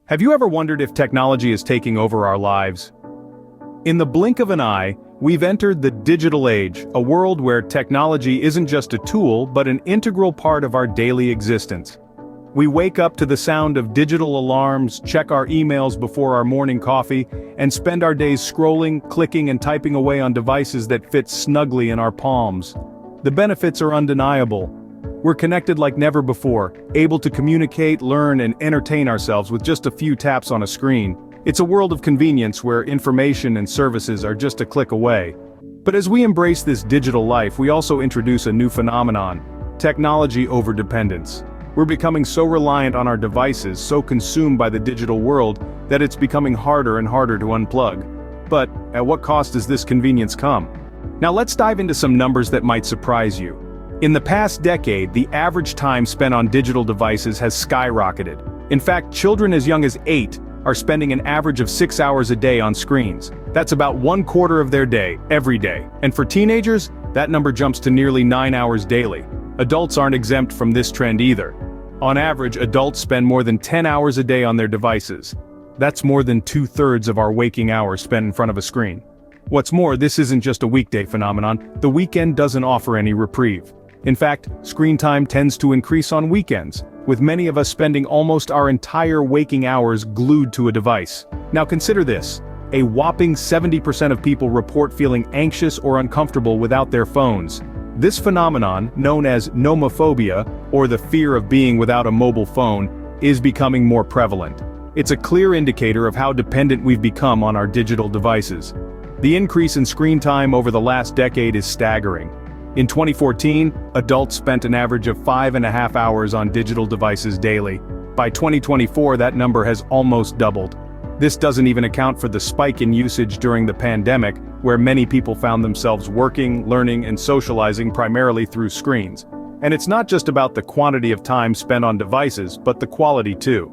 Have you ever wondered if technology is taking over our lives? In the blink of an eye, we've entered the digital age, a world where technology isn't just a tool but an integral part of our daily existence. We wake up to the sound of digital alarms, check our emails before our morning coffee, and spend our days scrolling, clicking, and typing away on devices that fit snugly in our palms. The benefits are undeniable. We're connected like never before, able to communicate, learn, and entertain ourselves with just a few taps on a screen. It's a world of convenience where information and services are just a click away. But as we embrace this digital life, we also introduce a new phenomenon: technology overdependence. We're becoming so reliant on our devices, so consumed by the digital world, that it's becoming harder and harder to unplug. But at what cost does this convenience come? Now let's dive into some numbers that might surprise you. In the past decade, the average time spent on digital devices has skyrocketed. In fact, children as young as 8 are spending an average of 6 hours a day on screens. That's about 1/4 of their day, every day. And for teenagers, that number jumps to nearly 9 hours daily. Adults aren't exempt from this trend either. On average, adults spend more than 10 hours a day on their devices. That's more than 2/3 of our waking hours spent in front of a screen. What's more, this isn't just a weekday phenomenon. The weekend doesn't offer any reprieve. In fact, screen time tends to increase on weekends, with many of us spending almost our entire waking hours glued to a device. Now consider this: a whopping 70% of people report feeling anxious or uncomfortable without their phones. This phenomenon, known as nomophobia, or the fear of being without a mobile phone, is becoming more prevalent. It's a clear indicator of how dependent we've become on our digital devices. The increase in screen time over the last decade is staggering. In 2014, adults spent an average of 5.5 hours on digital devices daily. By 2024, that number has almost doubled. This doesn't even account for the spike in usage during the pandemic, where many people found themselves working, learning, and socializing primarily through screens. And it's not just about the quantity of time spent on devices, but the quality too.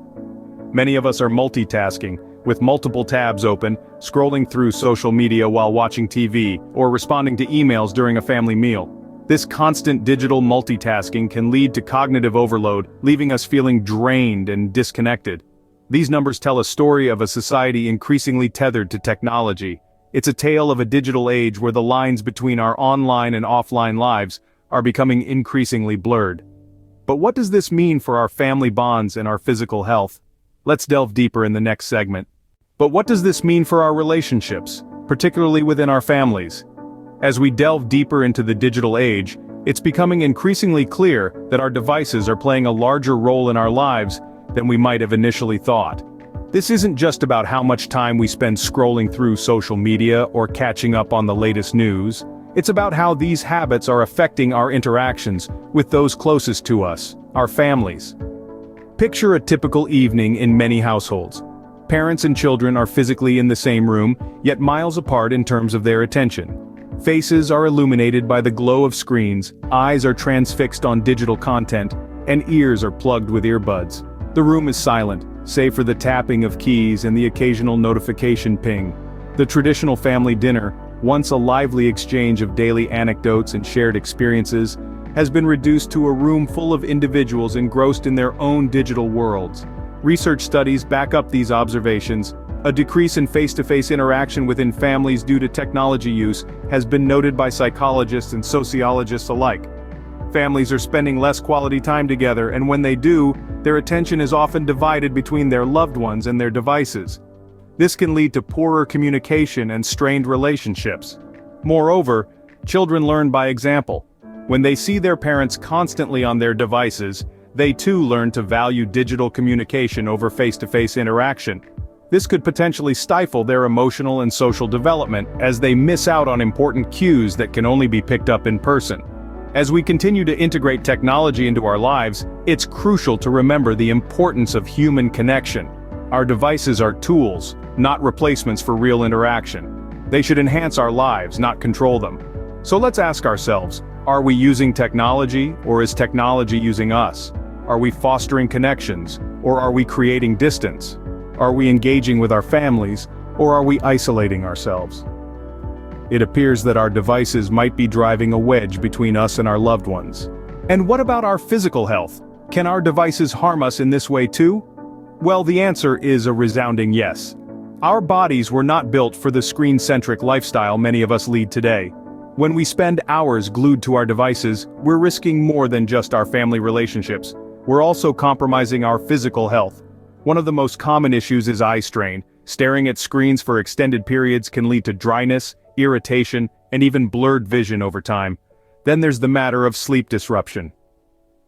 Many of us are multitasking, with multiple tabs open, scrolling through social media while watching TV, or responding to emails during a family meal. This constant digital multitasking can lead to cognitive overload, leaving us feeling drained and disconnected. These numbers tell a story of a society increasingly tethered to technology. It's a tale of a digital age where the lines between our online and offline lives are becoming increasingly blurred. But what does this mean for our family bonds and our physical health? Let's delve deeper in the next segment. But what does this mean for our relationships, particularly within our families? As we delve deeper into the digital age, it's becoming increasingly clear that our devices are playing a larger role in our lives than we might have initially thought. This isn't just about how much time we spend scrolling through social media or catching up on the latest news. It's about how these habits are affecting our interactions with those closest to us, our families. Picture a typical evening in many households. Parents and children are physically in the same room, yet miles apart in terms of their attention. Faces are illuminated by the glow of screens, eyes are transfixed on digital content, and ears are plugged with earbuds. The room is silent, save for the tapping of keys and the occasional notification ping. The traditional family dinner, once a lively exchange of daily anecdotes and shared experiences, has been reduced to a room full of individuals engrossed in their own digital worlds. Research studies back up these observations. A decrease in face-to-face interaction within families due to technology use has been noted by psychologists and sociologists alike. Families are spending less quality time together, and when they do, their attention is often divided between their loved ones and their devices. This can lead to poorer communication and strained relationships. Moreover, children learn by example. When they see their parents constantly on their devices, they too learn to value digital communication over face-to-face interaction. This could potentially stifle their emotional and social development, as they miss out on important cues that can only be picked up in person. As we continue to integrate technology into our lives, it's crucial to remember the importance of human connection. Our devices are tools, not replacements for real interaction. They should enhance our lives, not control them. So let's ask ourselves, are we using technology, or is technology using us? Are we fostering connections, or are we creating distance? Are we engaging with our families, or are we isolating ourselves? It appears that our devices might be driving a wedge between us and our loved ones. And what about our physical health? Can our devices harm us in this way too? Well, the answer is a resounding yes. Our bodies were not built for the screen-centric lifestyle many of us lead today. When we spend hours glued to our devices, we're risking more than just our family relationships. We're also compromising our physical health. One of the most common issues is eye strain. Staring at screens for extended periods can lead to dryness, irritation, and even blurred vision over time. Then there's the matter of sleep disruption.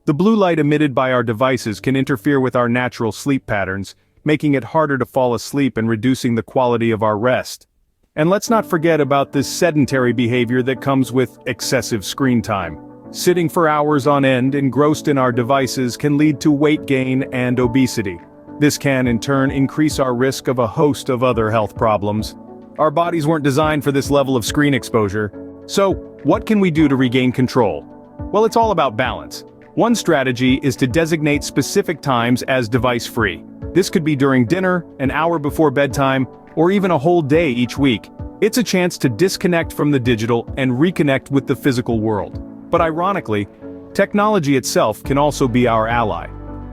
The blue light emitted by our devices can interfere with our natural sleep patterns, making it harder to fall asleep and reducing the quality of our rest. And let's not forget about this sedentary behavior that comes with excessive screen time. Sitting for hours on end engrossed in our devices can lead to weight gain and obesity. This can, in turn, increase our risk of a host of other health problems. Our bodies weren't designed for this level of screen exposure. So, what can we do to regain control? Well, it's all about balance. One strategy is to designate specific times as device-free. This could be during dinner, an hour before bedtime, or even a whole day each week. It's a chance to disconnect from the digital and reconnect with the physical world. But ironically, technology itself can also be our ally.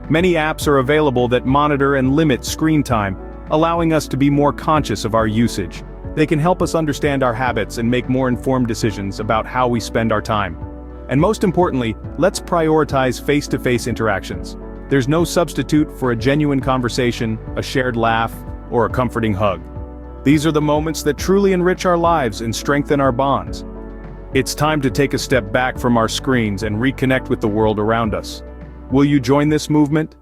Many apps are available that monitor and limit screen time, allowing us to be more conscious of our usage. They can help us understand our habits and make more informed decisions about how we spend our time. And most importantly, let's prioritize face-to-face interactions. There's no substitute for a genuine conversation, a shared laugh, or a comforting hug. These are the moments that truly enrich our lives and strengthen our bonds. It's time to take a step back from our screens and reconnect with the world around us. Will you join this movement?